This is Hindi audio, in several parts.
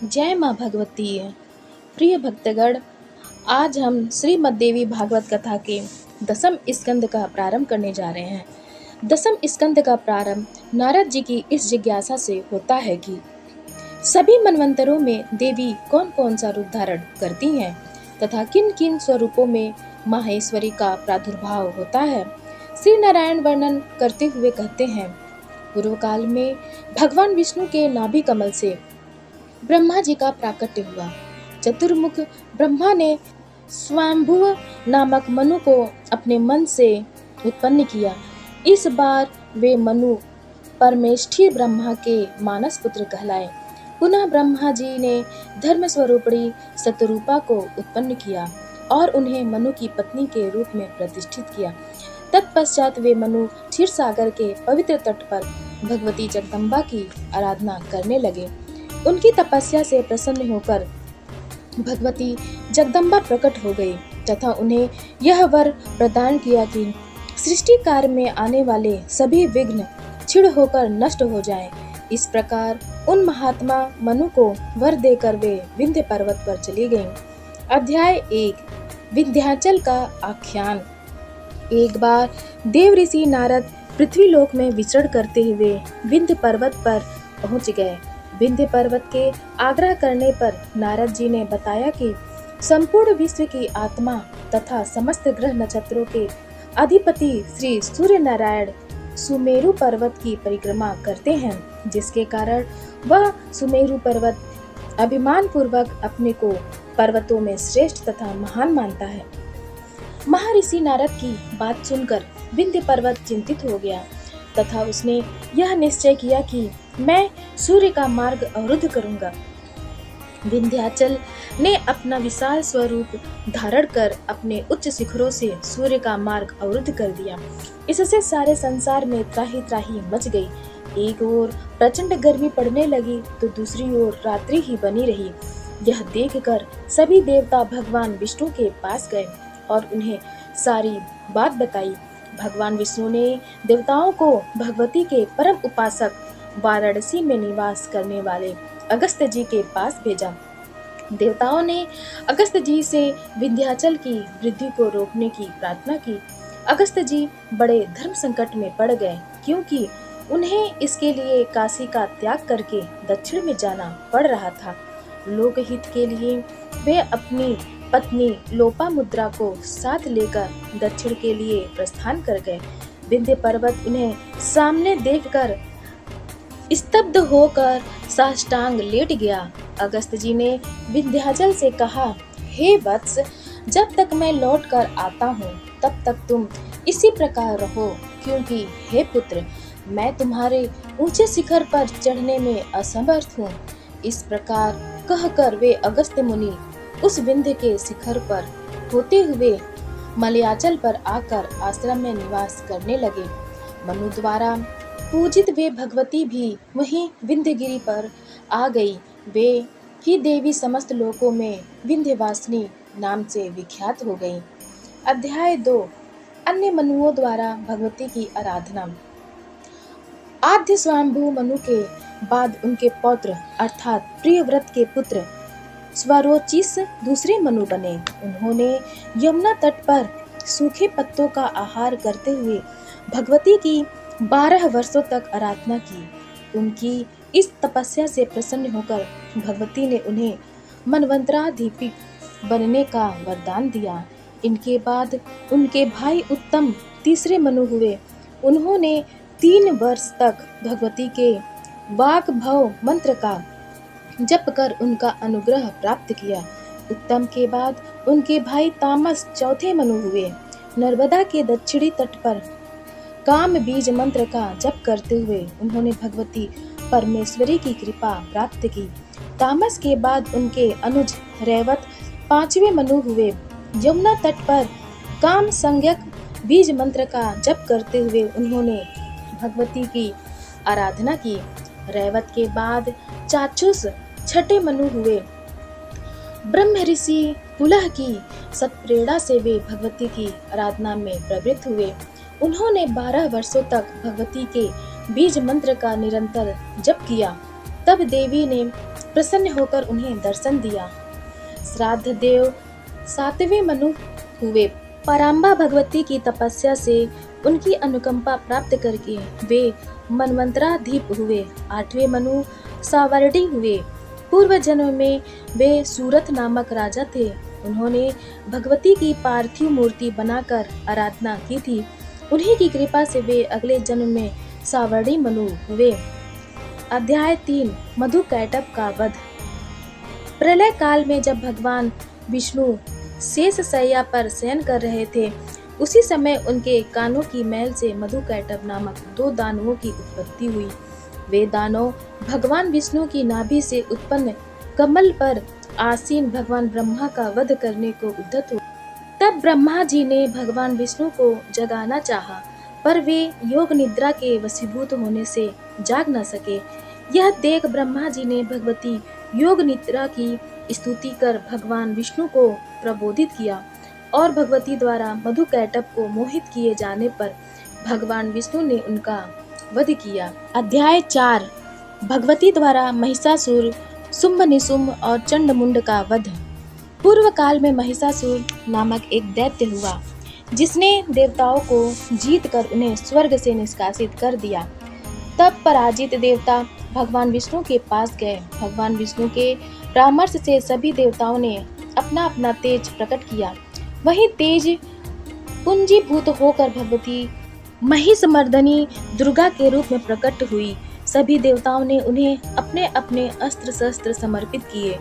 जय माँ भगवती। प्रिय भक्तगण, आज हम श्रीमद् देवी भागवत कथा के दसम स्कंद का प्रारंभ करने जा रहे हैं। दसम स्कंद का प्रारंभ नारद जी की इस जिज्ञासा से होता है कि सभी मनवंतरों में देवी कौन कौन सा रूप धारण करती हैं तथा किन किन स्वरूपों में माहेश्वरी का प्रादुर्भाव होता है। श्री नारायण वर्णन करते हुए कहते हैं, पूर्व काल में भगवान विष्णु के नाभि कमल से ब्रह्मा जी का प्राकट्य हुआ। चतुर्मुख ब्रह्मा ने स्वयंभुव नामक मनु को अपने मन से उत्पन्न किया। इस बार वे मनु परमेष्ठी ब्रह्मा के मानस पुत्र कहलाए। पुनः ब्रह्मा जी ने धर्म स्वरूपणी शतरूपा को उत्पन्न किया और उन्हें मनु की पत्नी के रूप में प्रतिष्ठित किया। तत्पश्चात वे मनु क्षीर सागर के पवित्र तट पर भगवती जगदम्बा की आराधना करने लगे। उनकी तपस्या से प्रसन्न होकर भगवती जगदम्बा प्रकट हो गई तथा उन्हें यह वर प्रदान किया कि सृष्टि कार्य में आने वाले सभी विघ्न क्षीण होकर नष्ट हो जाएं। इस प्रकार उन महात्मा मनु को वर देकर वे विंध्य पर्वत पर चली गईं। अध्याय 1 विंध्याचल का आख्यान। एक बार देव ऋषि नारद पृथ्वी लोक में विचरण करते हुए विंध्य पर्वत पर पहुंच गए। विंध्य पर्वत के आग्रह करने पर नारद जी ने बताया कि संपूर्ण विश्व की आत्मा तथा समस्त ग्रह नक्षत्रों के अधिपति श्री सूर्य नारायण सुमेरु पर्वत की परिक्रमा करते हैं, जिसके कारण वह सुमेरु पर्वत अभिमान पूर्वक अपने को पर्वतों में श्रेष्ठ तथा महान मानता है। महर्षि नारद की बात सुनकर विंध्य पर्वत चिंतित हो गया तथा उसने यह निश्चय किया कि मैं सूर्य का मार्ग अवरुद्ध करूंगा। विंध्याचल ने अपना विशाल स्वरूप धारण कर अपने उच्च शिखरों से सूर्य का मार्ग अवरुद्ध कर दिया। इससे सारे संसार में त्राही त्राही मच गई। एक ओर प्रचंड गर्मी पड़ने लगी तो दूसरी ओर रात्रि ही बनी रही। यह देखकर सभी देवता भगवान विष्णु के पास गए और उन्हें सारी बात बताई। भगवान विष्णु ने देवताओं को भगवती के परम उपासक वाराणसी में निवास करने वाले अगस्त्य जी के पास भेजा। देवताओं ने अगस्त्य जी से विंध्याचल की वृद्धि को रोकने की प्रार्थना की। अगस्त्य जी बड़े धर्म संकट में पड़ गए, क्योंकि उन्हें इसके लिए काशी का त्याग करके दक्षिण में जाना पड़ रहा था। लोकहित के लिए वे अपनी पत्नी लोपामुद्रा को साथ लेकर दक्षिण के लिए प्रस्थान कर गए। विंध्य पर्वत उन्हें सामने देखकर स्तब्ध होकर साष्टांग लेट गया। अगस्त्य जी ने विंध्याचल से कहा, हे वत्स, जब तक मैं लौट कर आता हूँ तब तक तुम इसी प्रकार रहो, क्योंकि हे पुत्र, मैं तुम्हारे ऊंचे शिखर पर चढ़ने में असमर्थ हूँ। इस प्रकार कहकर वे अगस्त्य मुनि उस विंध्य के शिखर पर होते हुए मलयाचल पर आकर आश्रम में निवास करने लगे। मनु द्वारा पूजित वे भगवती भी वहीं विंध्यगिरि पर आ गई। वे ही देवी समस्त लोकों में विंध्यवासिनी नाम से विख्यात हो गई। अध्याय 2 अन्य मनुओं द्वारा भगवती की आराधना। आद्य स्वयंभू मनु के बाद उनके पौत्र अर्थात प्रियव्रत के पुत्र स्वरोचिष दूसरे मनु बने। उन्होंने यमुना तट पर सूखे पत्तों का आहार करते हुए भगवती की 12 वर्षों तक आराधना की। उनकी इस तपस्या से प्रसन्न होकर भगवती ने उन्हें मनवंतराधिपति बनने का वरदान दिया। इनके बाद उनके भाई उत्तम तीसरे मनु हुए। उन्होंने 3 वर्ष तक भगवती के वाक भव मंत्र का जप कर उनका अनुग्रह प्राप्त किया। उत्तम के बाद उनके भाई तामस चौथे मनु हुए। नर्मदा के दक्षिणी तट पर काम बीज मंत्र का जप करते हुए उन्होंने भगवती परमेश्वरी की कृपा प्राप्त की। तामस के बाद उनके अनुज रैवत 5वें मनु हुए। यमुना तट पर काम संज्ञक बीज मंत्र का जप करते हुए उन्होंने भगवती की आराधना की। रैवत के बाद चाक्षुष 6ठे मनु हुए। ब्रह्म ऋषि पुलह की सत्प्रेरणा से वे भगवती की आराधना में प्रवृत्त हुए। उन्होंने 12 वर्षों तक भगवती के बीज मंत्र का निरंतर जप किया। तब देवी ने प्रसन्न होकर उन्हें दर्शन दिया। श्राद्ध देव 7वें मनु हुए। पराम्बा भगवती की तपस्या से उनकी अनुकंपा प्राप्त करके वे मनवंतराधीप हुए। 8वें मनु सावर्णी हुए। पूर्व जन्म में वे सूरत नामक राजा थे। उन्होंने भगवती की पार्थिव मूर्ति बनाकर आराधना की थी। उन्हीं की कृपा से वे अगले जन्म में सावर्णी मनु हुए। अध्याय 3 मधुकैटभ का वध। प्रलय काल में जब भगवान विष्णु शेष शैया पर शयन कर रहे थे, उसी समय उनके कानों की मैल से मधुकैटभ नामक 2 दानवों की उत्पत्ति हुई। वे दानव भगवान विष्णु की नाभि से उत्पन्न कमल पर आसीन भगवान ब्रह्मा का वध करने को उद्यत हुए। तब ब्रह्मा जी ने भगवान विष्णु को जगाना चाहा, पर वे योग निद्रा के वशीभूत होने से जाग न सके। यह देख ब्रह्मा जी ने भगवती योग निद्रा की स्तुति कर भगवान विष्णु को प्रबोधित किया और भगवती द्वारा मधुकैटभ को मोहित किए जाने पर भगवान विष्णु ने उनका वध किया। अध्याय 4 भगवती द्वारा महिषासुर, शुंभ निशुंभ और चंडमुंड का वध। पूर्व काल में महिषासुर नामक एक दैत्य हुआ, जिसने देवताओं को जीत कर उन्हें स्वर्ग से निष्कासित कर दिया। तब पराजित देवता भगवान विष्णु के पास गए। भगवान विष्णु के परामर्श से सभी देवताओं ने अपना अपना तेज प्रकट किया। वही तेज पुंजीभूत होकर भगवती महिषमर्दनी दुर्गा के रूप में प्रकट हुई। सभी देवताओं ने उन्हें अपने अपने अस्त्र शस्त्र समर्पित किए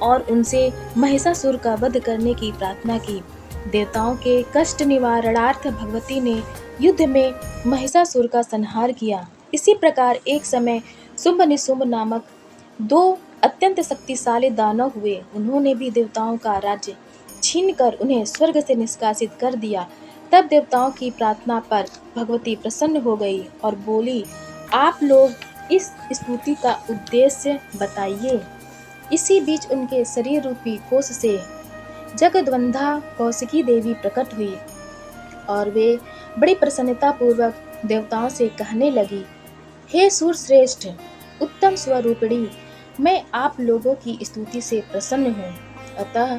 और उनसे महिषासुर का वध करने की प्रार्थना की। देवताओं के कष्ट निवारणार्थ भगवती ने युद्ध में महिषासुर का संहार किया। इसी प्रकार एक समय शुंभ निशुंभ नामक 2 अत्यंत शक्तिशाली दानव हुए। उन्होंने भी देवताओं का राज्य छीनकर उन्हें स्वर्ग से निष्कासित कर दिया। तब देवताओं की प्रार्थना पर भगवती प्रसन्न हो गई और बोली, आप लोग इस स्तुति का उद्देश्य बताइए। इसी बीच उनके शरीर रूपी कोष से जगद्वंधा कौशिकी देवी प्रकट हुई और वे बड़ी प्रसन्नता पूर्वक देवताओं से कहने लगी, हे सूरश्रेष्ठ उत्तम स्वरूपिणी, मैं आप लोगों की स्तुति से प्रसन्न हूँ, अतः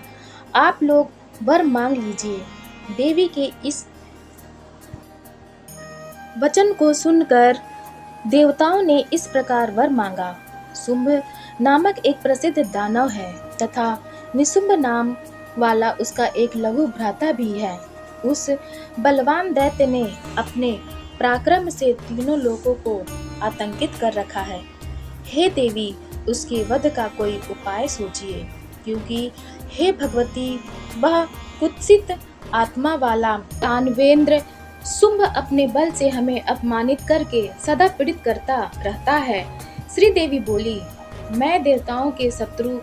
आप लोग वर मांग लीजिए। देवी के इस वचन को सुनकर देवताओं ने इस प्रकार वर मांगा। शुंभ नामक एक प्रसिद्ध दानव है तथा निशुंभ नाम वाला उसका एक लघु भ्राता भी है। उस बलवान दैत्य ने अपने पराक्रम से तीनों लोगों को आतंकित कर रखा है। हे देवी, उसके वध का कोई उपाय सोचिए, क्योंकि हे भगवती, वह कुत्सित आत्मा वाला दानवेंद्र शुंभ अपने बल से हमें अपमानित करके सदा पीड़ित करता रहता है। श्री देवी बोली, मैं देवताओं के शत्रु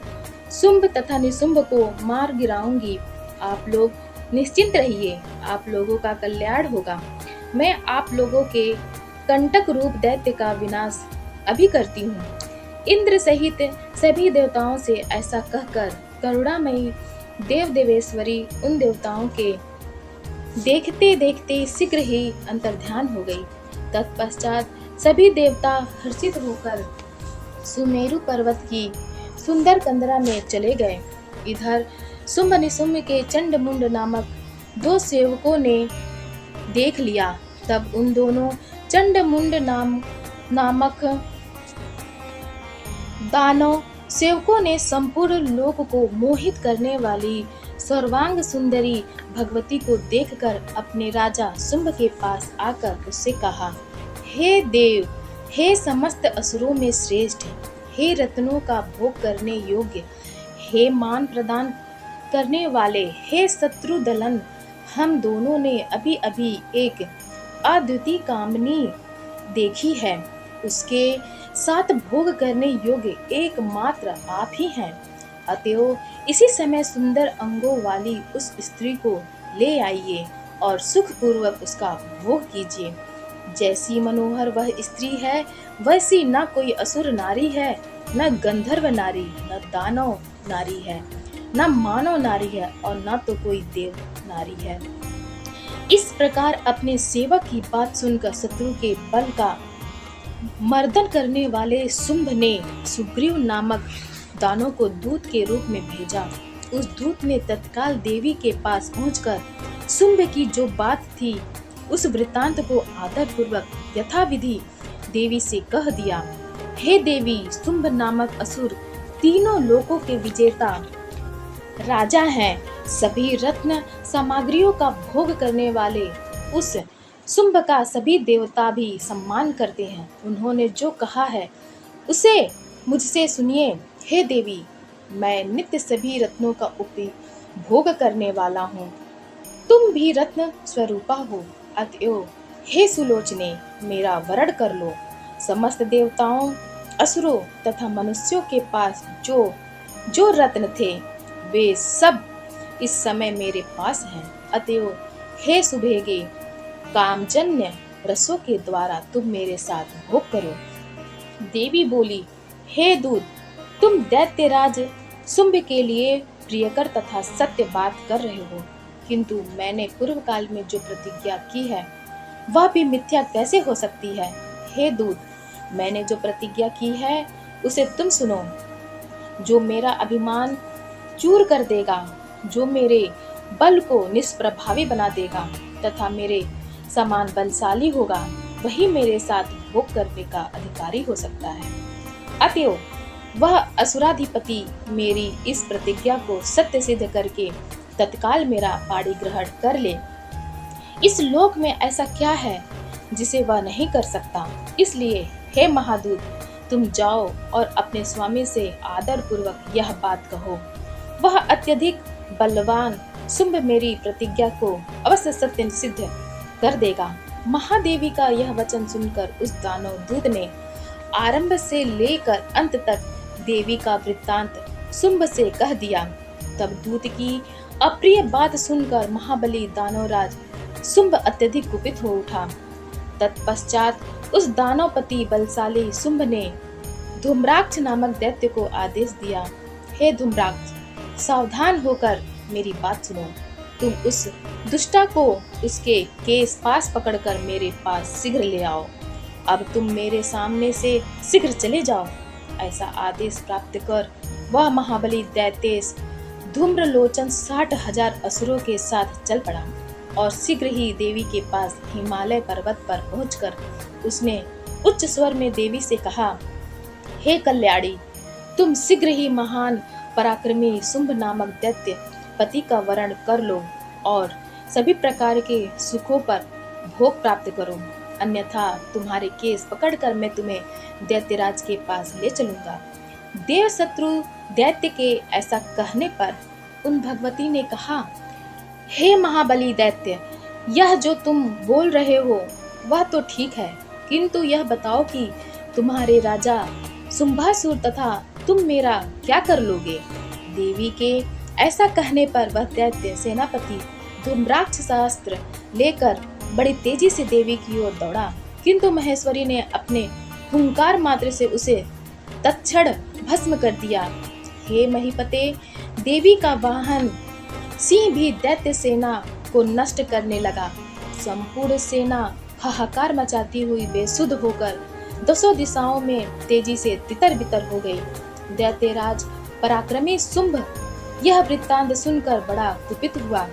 शुंभ तथा निशुंभ को मार गिराऊंगी। आप लोग निश्चिंत रहिए, आप लोगों का कल्याण होगा। मैं आप लोगों के कंटक रूप दैत्य का विनाश अभी करती हूँ। इंद्र सहित सभी देवताओं से ऐसा कहकर करुणामयी देव देवेश्वरी उन देवताओं के देखते देखते शीघ्र ही अंतर्ध्यान हो गई। तत्पश्चात सभी देवता हर्षित होकर सुमेरु पर्वत की सुंदर कंदरा में चले गए। इधर शुंभ निशुंभ के चंडमुंड नामक 2 सेवकों ने देख लिया। तब उन दोनों चंडमुंड नामक दानव सेवकों ने संपूर्ण लोक को मोहित करने वाली सर्वांग सुंदरी भगवती को देखकर अपने राजा शुंभ के पास आकर उससे कहा, हे देव, हे समस्त असुरों में श्रेष्ठ, हे रत्नों का भोग करने योग्य, हे मान प्रदान करने वाले, हे शत्रु दलन, हम दोनों ने अभी अभी एक अद्वितीय कामनी देखी है। उसके साथ भोग करने योग्य एकमात्र आप ही हैं। अतएव इसी समय सुंदर अंगों वाली उस स्त्री को ले आइए और सुखपूर्वक उसका भोग कीजिए। जैसी मनोहर वह स्त्री है, वैसी न कोई असुर नारी है, न गंधर्व नारी, न दानव नारी है, न मानव नारी है और न तो कोई देव नारी है। इस प्रकार अपने सेवक की बात सुनकर शत्रु के बल का मर्दन करने वाले शुंभ ने सुग्रीव नामक दानों को दूत के रूप में भेजा। उस दूत ने तत्काल देवी के पास पहुंचकर शुंभ की जो बात थी उस वृत्तांत को आदर पूर्वक यथाविधि देवी से कह दिया। हे देवी, शुंभ नामक असुर तीनों लोकों के विजेता राजा हैं। सभी रत्न सामग्रियों का भोग करने वाले उस शुंभ का सभी देवता भी सम्मान करते हैं। उन्होंने जो कहा है उसे मुझसे सुनिए। हे देवी, मैं नित्य सभी रत्नों का उपभोग करने वाला हूँ। तुम भी रत्न स्वरूपा हो, अतएव हे सुलोचने, मेरा वरण कर लो। समस्त देवताओं, असुरों तथा मनुष्यों के पास जो जो रत्न थे वे सब इस समय मेरे पास हैं। अतएव हे सुभेगे, कामजन्य रसों के द्वारा तुम मेरे साथ भोग करो। देवी बोली, हे दूत, तुम दैत्यराज शुंभ के लिए प्रियकर तथा सत्य बात कर रहे हो, किंतु मैंने पूर्व काल में जो प्रतिज्ञा की है वह भी मिथ्या कैसे हो सकती है। हे दूत, मैंने जो प्रतिज्ञा की है उसे तुम सुनो। जो मेरा अभिमान चूर कर देगा, जो मेरे बल को निष्प्रभावी बना देगा तथा मेरे समान बलशाली होगा, वही मेरे साथ भोग करने का अधिकारी हो सकता है। अतएव वह असुराधिपति मेरी इस प्रतिज्ञा को सत्य सिद्ध करके तत्काल मेरा पाणी ग्रहण कर ले। इस लोक में ऐसा क्या है जिसे वह नहीं कर सकता। इसलिए हे महादूत, तुम जाओ और अपने स्वामी से आदर पूर्वक यह बात कहो। वह अत्यधिक बलवान शुंभ मेरी प्रतिज्ञा को अवश्य सत्य सिद्ध कर देगा। महादेवी का यह वचन सुनकर उस दानव दूत ने आरंभ से लेकर अंत तक देवी का वृत्तांत शुंभ से कह दिया। तब दूत की अप्रिय बात सुनकर महाबली दानवराज शुंभ अत्यधिक कुपित हो उठा। तत्पश्चात उस दानवपति बलशाली शुंभ ने धूम्राक्ष नामक दैत्य को आदेश दिया, हे धूम्राक्ष, सावधान होकर मेरी बात सुनो। तुम उस दुष्टा को उसके केस पास पकड़कर मेरे पास शीघ्र ले आओ। अब तुम मेरे सामने से शीघ्र चले जाओ। ऐसा आदेश प्राप्त कर वह महाबली दैत्येश धूम्रलोचन 60,000 असुरों के साथ चल पड़ा और शीघ्र ही देवी के पास हिमालय पर्वत पर पहुंचकर उसने उच्च स्वर में देवी से कहा, हे कल्याणी, तुम शीघ्र ही महान पराक्रमी शुंभ नामक दैत्य पति का वरण कर लो और सभी प्रकार के सुखों पर भोग प्राप्त करो, अन्यथा तुम्हारे केस पकड़कर मैं तुम्हें दैत्यराज के पास ले चलूंगा। देव शत्रु दैत्य के ऐसा कहने पर उन भगवती ने कहा, हे महाबली दैत्य, यह जो तुम बोल रहे हो वह तो ठीक है, किंतु यह बताओ कि तुम्हारे राजा शुंभासुर तथा तुम मेरा क्या कर लोगे। देवी के ऐसा कहने पर वह दैत्य सेनापति धूम्राक्ष शास्त्र लेकर बड़ी तेजी से देवी की ओर दौड़ा, किंतु महेश्वरी ने अपने हुंकार मात्र से उसे तत्क्षण भस्म कर दिया। हे महीपते, देवी का वाहन सिंह भी दैत्य सेना को नष्ट करने लगा। संपूर्ण सेना हाहाकार मचाती हुई बेसुध होकर दसों दिशाओं में तेजी से तितर बितर हो गई। दैत्यराज पराक्रमी शुंभ यह वृत्तांत सुनकर बड़ा कुपित हुआ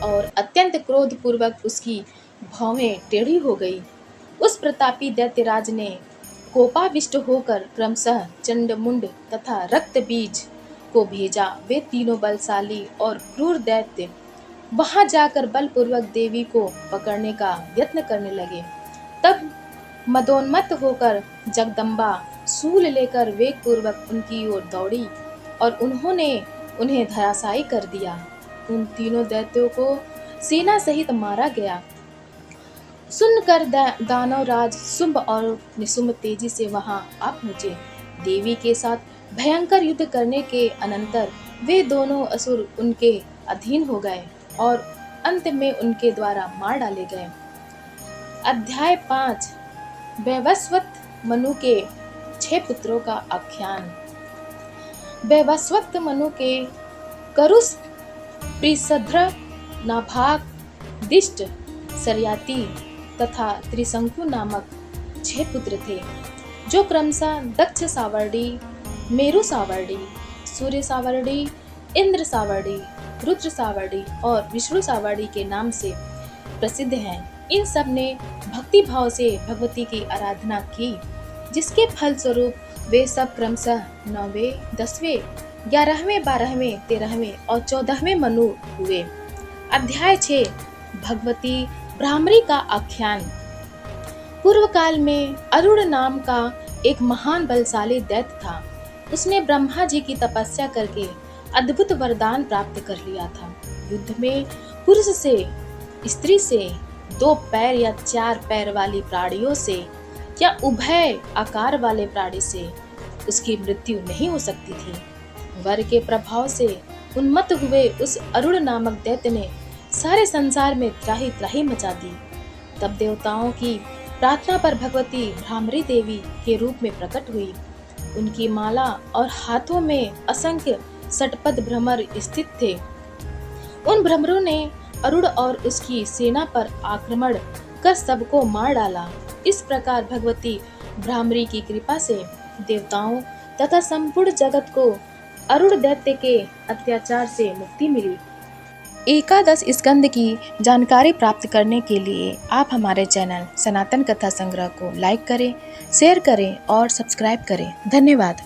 और अत्यंत क्रोध पूर्वक उसकी भौहें टेढ़ी हो गई। उस प्रतापी दैत्यराज ने कोपाविष्ट होकर क्रमशः चंडमुंड तथा रक्त बीज को भेजा। वे तीनों बलशाली और क्रूर दैत्य वहां जाकर बलपूर्वक देवी को पकड़ने का यत्न करने लगे। तब मदोन्मत्त होकर जगदम्बा शूल लेकर वेग पूर्वक उनकी ओर दौड़ी और उन्होंने उन्हें धराशायी कर दिया। उन तीनों दैत्यों को सेना सहित मारा गया। सुनकर दानवराज शुंभ और निशुंभ तेजी से वहां आ पहुंचे। देवी के साथ भयंकर युद्ध करने के अनंतर वे दोनों असुर उनके अधीन हो गए और अंत में उनके द्वारा मार डाले गए। अध्याय 5 वैवस्वत मनु के 6 पुत्रों का आख्यान। वैवस्वत मनु के करुष, प्रिसध्र, नाभाग, दिष्ट, सरयाति तथा त्रिशंकु नामक 6 पुत्र थे, जो क्रमशः दक्ष सावर्णी, मेरु सावर्डी, सूर्य सावर्डी, इंद्र सावर्डी, रुद्र सावर्डी और विष्णु सावर्डी के नाम से प्रसिद्ध हैं। इन सब ने भक्ति भाव से भगवती की आराधना की, जिसके फलस्वरूप वे सब क्रमशः 9वें, 10वें, 11वें, 12वें, 13वें और 14वें मनु हुए। अध्याय 6 भगवती भ्रामरी का आख्यान। पूर्व काल में अरुण नाम का एक महान बलशाली दैत्य था। उसने ब्रह्मा जी की तपस्या करके अद्भुत वरदान प्राप्त कर लिया था। युद्ध में पुरुष से, स्त्री से, 2 पैर या 4 पैर वाली प्राणियों से या उभय आकार वाले प्राणी से उसकी मृत्यु नहीं हो सकती थी। वर के प्रभाव से उन्मत्त हुए उस अरुण नामक दैत्य ने सारे संसार में त्राही त्राही मचा दी। तब देवताओं की प्रार्थना पर भगवती भ्रामरी देवी के रूप में प्रकट हुई। उनकी माला और हाथों में असंख्य षटपद भ्रमर स्थित थे। उन भ्रमरों ने अरुण और उसकी सेना पर आक्रमण कर सबको मार डाला। इस प्रकार भगवती भ्रामरी की कृपा से देवताओं तथा संपूर्ण जगत को अरुण दैत्य के अत्याचार से मुक्ति मिली। एकादश स्कंद की जानकारी प्राप्त करने के लिए आप हमारे चैनल सनातन कथा संग्रह को लाइक करें, शेयर करें और सब्सक्राइब करें। धन्यवाद।